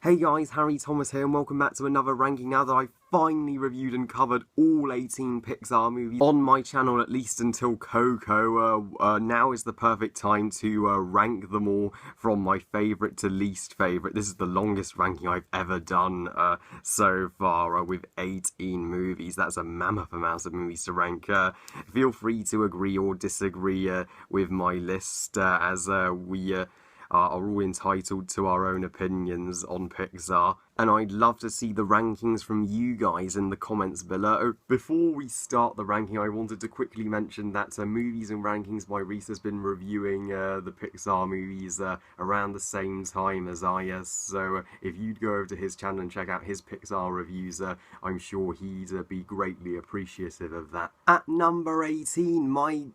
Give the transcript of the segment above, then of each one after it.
Hey guys, Harry Thomas here and welcome back to another ranking. Now that I've finally reviewed and covered all 18 Pixar movies on my channel, at least until Coco, now is the perfect time to rank them all from my favourite to least favourite. This is the longest ranking I've ever done so far, with 18 movies. That's a mammoth amount of movies to rank. Feel free to agree or disagree with my list, as we are all entitled to our own opinions on Pixar, and I'd love to see the rankings from you guys in the comments below. Before we start the ranking, I wanted to quickly mention that Movies and Rankings by Reese has been reviewing the Pixar movies around the same time as I, so if you'd go over to his channel and check out his Pixar reviews, I'm sure he'd be greatly appreciative of that. At number 18,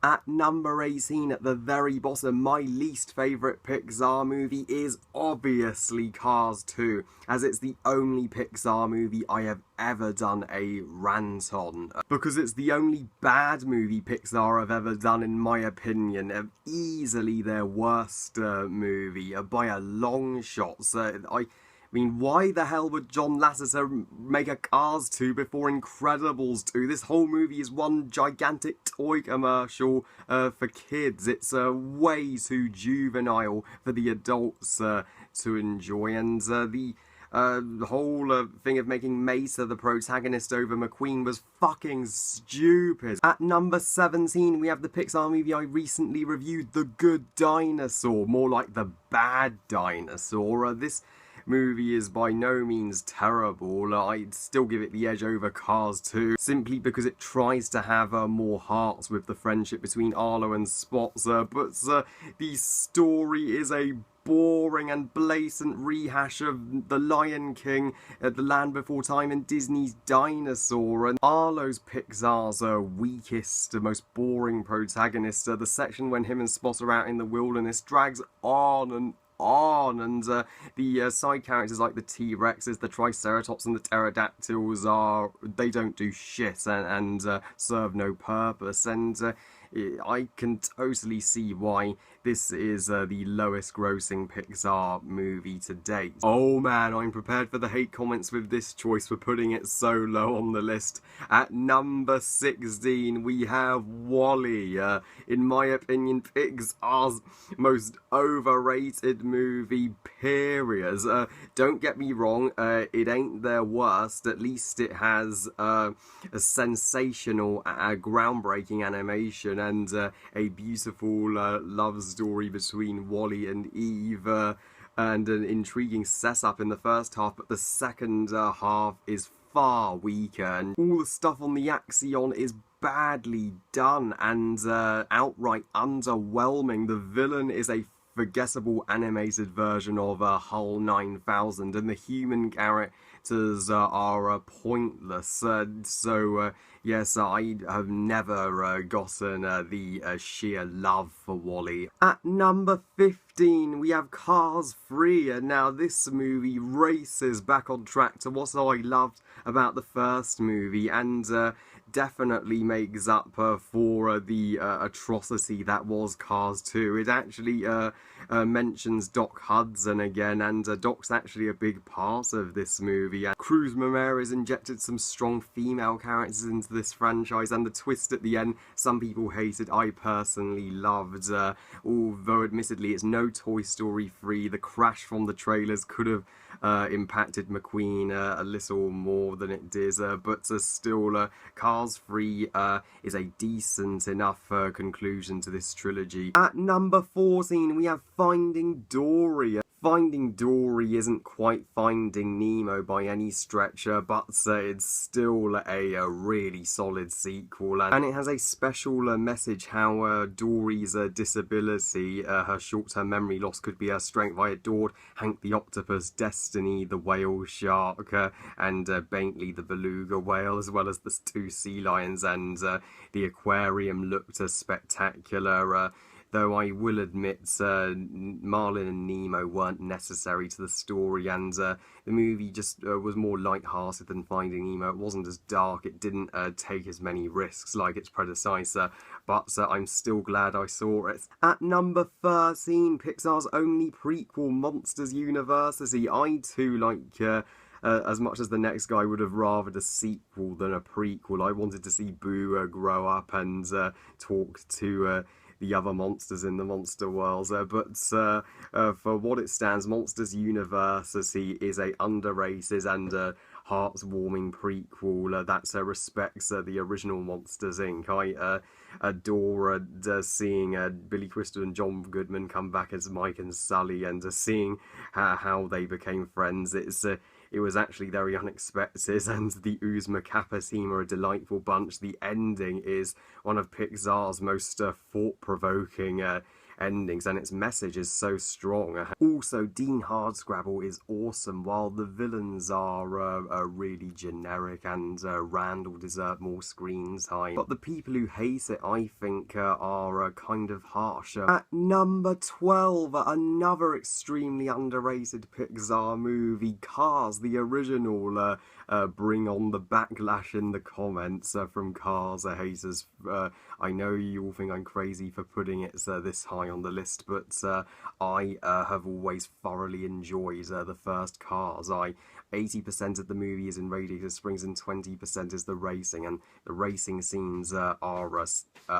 At number 18, at the very bottom, my least favourite Pixar movie is obviously Cars 2, as it's the only Pixar movie I have ever done a rant on. Because it's the only bad movie Pixar have ever done, in my opinion. Easily their worst movie, by a long shot. So I mean, why the hell would John Lasseter make a Cars 2 before Incredibles 2? This whole movie is one gigantic toy commercial for kids. It's way too juvenile for the adults to enjoy, and the whole thing of making Mesa the protagonist over McQueen was fucking stupid. At number 17, we have the Pixar movie I recently reviewed, The Good Dinosaur, more like The Bad Dinosaur. This movie is by no means terrible. I'd still give it the edge over Cars 2, simply because it tries to have more heart with the friendship between Arlo and Spots, but the story is a boring and blatant rehash of The Lion King, The Land Before Time, and Disney's Dinosaur. And Arlo's Pixar's weakest, most boring protagonist. The section when him and Spot are out in the wilderness drags on and the side characters like the T-Rexes, the Triceratops and the Pterodactyls they don't do shit and serve no purpose, and I can totally see why this is the lowest grossing Pixar movie to date. Oh man, I'm prepared for the hate comments with this choice for putting it so low on the list. At number 16, we have WALL-E. In my opinion, Pixar's most overrated movie, period. Don't get me wrong, it ain't their worst. At least it has a sensational, groundbreaking animation and a beautiful love story between Wally and Eve, and an intriguing setup in the first half, but the second half is far weaker, and all the stuff on the Axion is badly done and outright underwhelming. The villain is a forgettable animated version of Hull 9000, and the human characters are pointless. Yes, I have never gotten the sheer love for WALL-E. At number 15, we have Cars 3, and now this movie races back on track to what I loved about the first movie, and definitely makes up for the atrocity that was Cars 2. It actually mentions Doc Hudson again, and Doc's actually a big part of this movie. Cruz Ramirez injected some strong female characters into this franchise, and the twist at the end, some people hated, I personally loved. Although admittedly it's no Toy Story 3, the crash from the trailers could have impacted McQueen a little more than it did, but still, Cars 3 is a decent enough conclusion to this trilogy. At number 14, we have Finding Dory. Finding Dory isn't quite Finding Nemo by any stretch, but it's still a really solid sequel, and it has a special message how Dory's disability, her short-term memory loss, could be her strength. I adored Hank the Octopus, Destiny the whale shark, and Bentley the beluga whale, as well as the 2 sea lions, and the aquarium looked spectacular. though I will admit Marlin and Nemo weren't necessary to the story, and the movie just was more light-hearted than Finding Nemo. It wasn't as dark, it didn't take as many risks like its predecessor, but I'm still glad I saw it. At number 13, Pixar's only prequel, Monsters University. I too, like as much as the next guy, would have rathered a sequel than a prequel. I wanted to see Boo grow up and talk to the other monsters in the monster world, but for what it stands, Monsters University is a underrated and heartwarming prequel that respects the original Monsters Inc. I adore seeing Billy Crystal and John Goodman come back as Mike and Sully, and seeing how they became friends. It was actually very unexpected, and the Uzma Kappa team are a delightful bunch. The ending is one of Pixar's most thought-provoking endings, and its message is so strong. Also, Dean Hardscrabble is awesome, while the villains are really generic, and Randall deserved more screen time. But the people who hate it, I think, are kind of harsh. At number 12, another extremely underrated Pixar movie, Cars, the original. Bring on the backlash in the comments from Cars haters. I know you all think I'm crazy for putting it this high on the list, but I have always thoroughly enjoyed the first Cars. 80% of the movie is in Radiator Springs and 20% is the racing, and the racing scenes are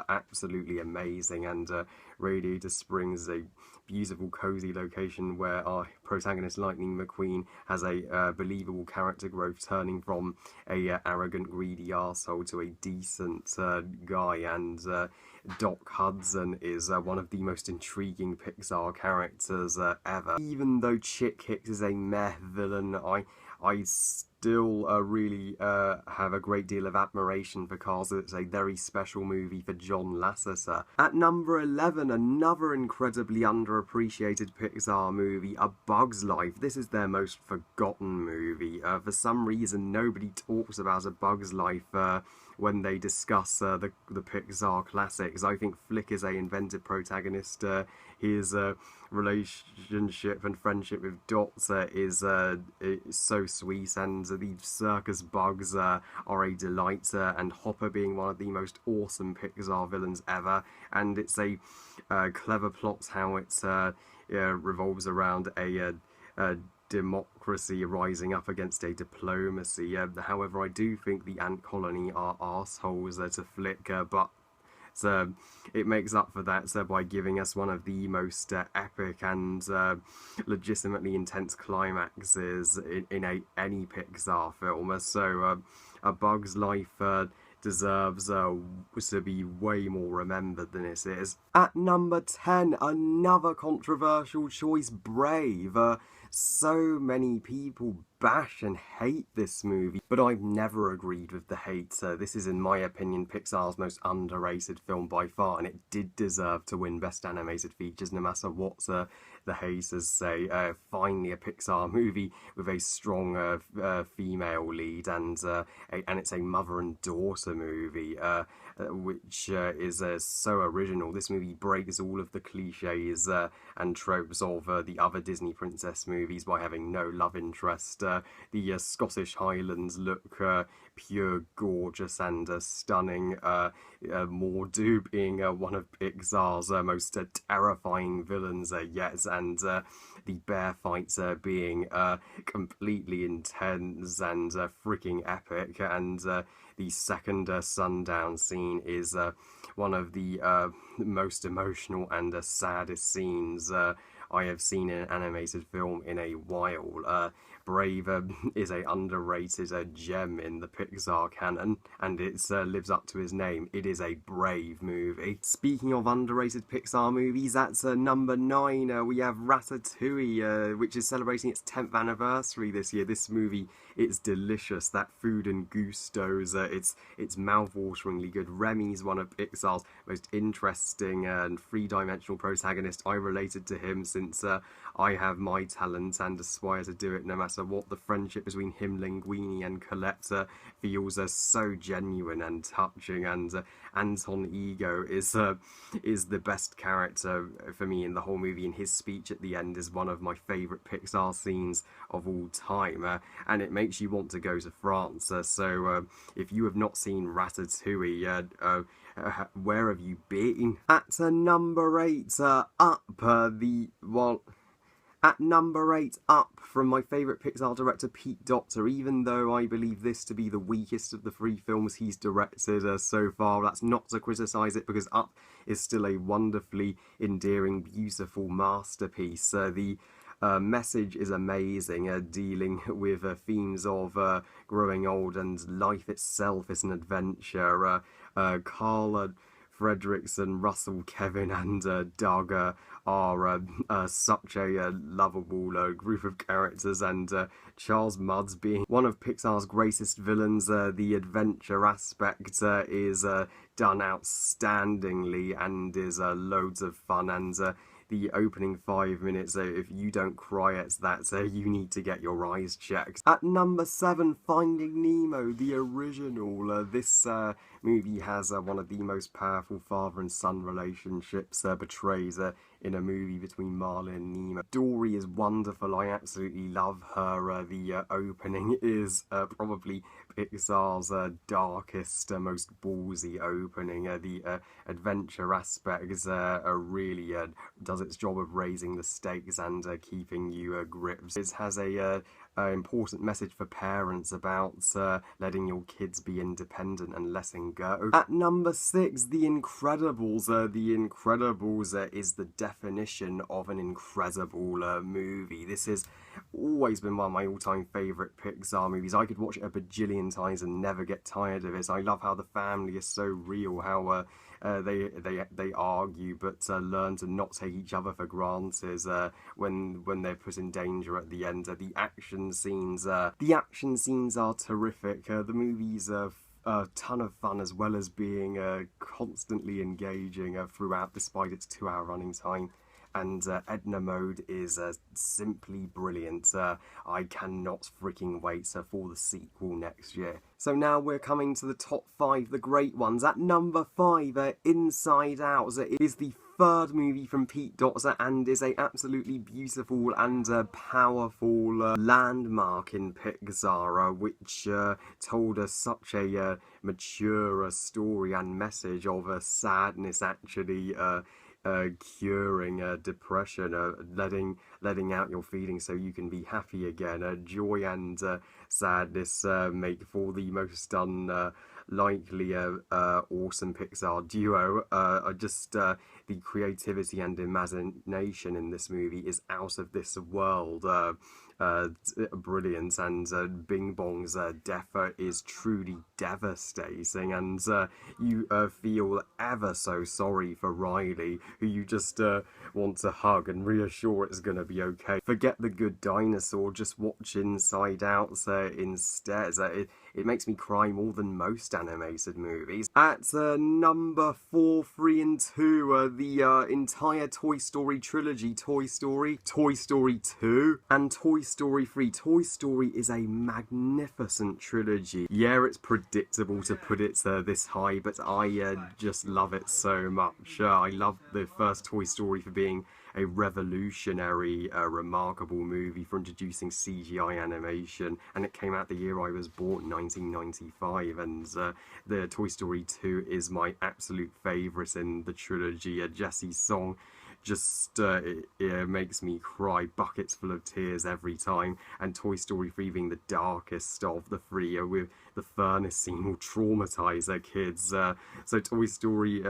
absolutely amazing, and Radiator Springs is a beautiful, cozy location where our protagonist Lightning McQueen has a believable character growth, turning from a arrogant, greedy arsehole to a decent guy, and Doc Hudson is one of the most intriguing Pixar characters ever. Even though Chick Hicks is a meh villain, I still really have a great deal of admiration for Cars. It's a very special movie for John Lasseter. At number 11, another incredibly underappreciated Pixar movie, A Bug's Life. This is their most forgotten movie. For some reason, nobody talks about A Bug's Life when they discuss the Pixar classics. I think Flick is a inventive protagonist. His relationship and friendship with Dot is so sweet, and the circus bugs are a delight, and Hopper being one of the most awesome Pixar villains ever. And it's a clever plot how it revolves around a democracy rising up against a diplomacy. However, I do think the ant colony are arseholes to Flick, but it makes up for that by giving us one of the most epic and legitimately intense climaxes in any Pixar film. So A Bug's Life deserves to be way more remembered than it is. At number 10, another controversial choice, Brave. So many people bash and hate this movie, but I've never agreed with the hate. This is, in my opinion, Pixar's most underrated film by far, and it did deserve to win Best Animated Features, no matter what the haters say. Finally, a Pixar movie with a strong female lead, and it's a mother and daughter movie, which is so original. This movie breaks all of the cliches and tropes of the other Disney princess movies by having no love interest. The Scottish Highlands look pure gorgeous and stunning. Mordu being one of Pixar's most terrifying villains yet, and the bear fights being completely intense and freaking epic, and the second sundown scene is one of the most emotional and saddest scenes I have seen in an animated film in a while. Brave is a underrated gem in the Pixar canon, and it lives up to his name. It is a brave movie. Speaking of underrated Pixar movies, at number 9 we have Ratatouille, which is celebrating its 10th anniversary this year. This movie, it's delicious. That food and gustos, it's mouth-wateringly good. Remy's one of Pixar's most interesting and three-dimensional protagonists. I related to him since I have my talent and aspire to do it no matter matter what, the friendship between him, Linguini, and Colette feels so genuine and touching, and Anton Ego is the best character for me in the whole movie, and his speech at the end is one of my favourite Pixar scenes of all time, and it makes you want to go to France. So if you have not seen Ratatouille, where have you been? At number 8, At number 8, Up, from my favourite Pixar director Pete Docter, even though I believe this to be the weakest of the 3 films he's directed so far. That's not to criticise it, because Up is still a wonderfully endearing, beautiful masterpiece. The message is amazing, dealing with themes of growing old, and life itself is an adventure. Carla Fredrickson, Russell, Kevin, and Doug are such a lovable group of characters, and Charles Mudd's being one of Pixar's greatest villains. The adventure aspect is done outstandingly and is loads of fun, and the opening 5 minutes, if you don't cry at that, you need to get your eyes checked. At number 7, Finding Nemo, the original. This movie has one of the most powerful father and son relationships portrayed in a movie between Marlin and Nemo. Dory is wonderful. I absolutely love her. The opening is probably Pixar's darkest, most ballsy opening. The adventure aspect is really does its job of raising the stakes and keeping you gripped. It has a important message for parents about letting your kids be independent and letting go. At number 6, The Incredibles. The Incredibles is the definition of an incredible movie. This has always been one of my all-time favourite Pixar movies. I could watch it a bajillion times and never get tired of it. I love how the family is so real, how they argue but learn to not take each other for granted when they're put in danger at the end. The action scenes are terrific. The movie's a ton of fun, as well as being constantly engaging throughout, despite its 2-hour running time. And Edna Mode is simply brilliant. I cannot freaking wait for the sequel next year. So now we're coming to the top 5, the great ones. At number 5, Inside Out. It is the 3rd movie from Pete Docter and is a absolutely beautiful and powerful landmark in Pixar, which told us such a mature story and message of sadness actually curing depression, letting out your feelings so you can be happy again. Joy and sadness make for the most unlikely awesome Pixar duo. The creativity and imagination in this movie is out of this world. Brilliant, and Bing Bong's death is truly devastating, and you feel ever so sorry for Riley, who you just want to hug and reassure it's gonna be okay. Forget The Good Dinosaur, just watch Inside Out instead. It makes me cry more than most animated movies. At number 4, 3, and 2, the entire Toy Story trilogy, Toy Story 2, and Toy Story 3. Toy Story is a magnificent trilogy. Yeah, it's predictable to put it this high, but I just love it so much. I love the first Toy Story for being a revolutionary, remarkable movie for introducing CGI animation, and it came out the year I was born, 1995, and the Toy Story 2 is my absolute favourite in the trilogy. Jessie's song just it makes me cry buckets full of tears every time, and Toy Story 3 being the darkest of the 3 with the furnace scene will traumatise their kids. So Toy Story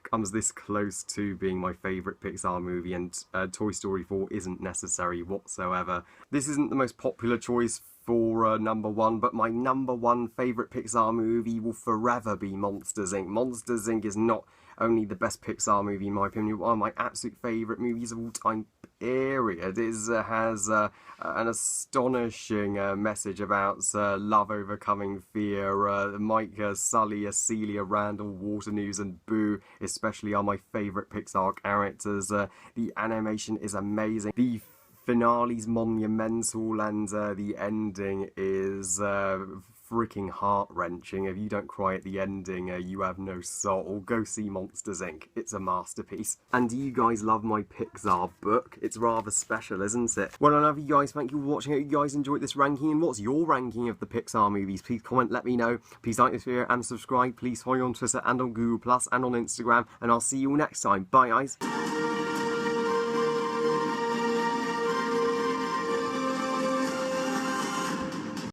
comes this close to being my favourite Pixar movie, and Toy Story 4 isn't necessary whatsoever. This isn't the most popular choice for number 1, but my number 1 favourite Pixar movie will forever be Monsters, Inc. Monsters, Inc. is not only the best Pixar movie in my opinion, one of my absolute favourite movies of all time, period. It has an astonishing message about love overcoming fear. Mike, Sully, Celia, Randall, Waternoose, and Boo especially are my favourite Pixar characters. The animation is amazing. The finale's monumental, and the ending is freaking heart-wrenching. If you don't cry at the ending, you have no soul. Go see Monsters, Inc. It's a masterpiece. And do you guys love my Pixar book? It's rather special, isn't it? Well, I love you guys. Thank you for watching. I hope you guys enjoyed this ranking. And what's your ranking of the Pixar movies? Please comment, let me know. Please like this video and subscribe. Please follow me on Twitter and on Google Plus and on Instagram. And I'll see you all next time. Bye, guys.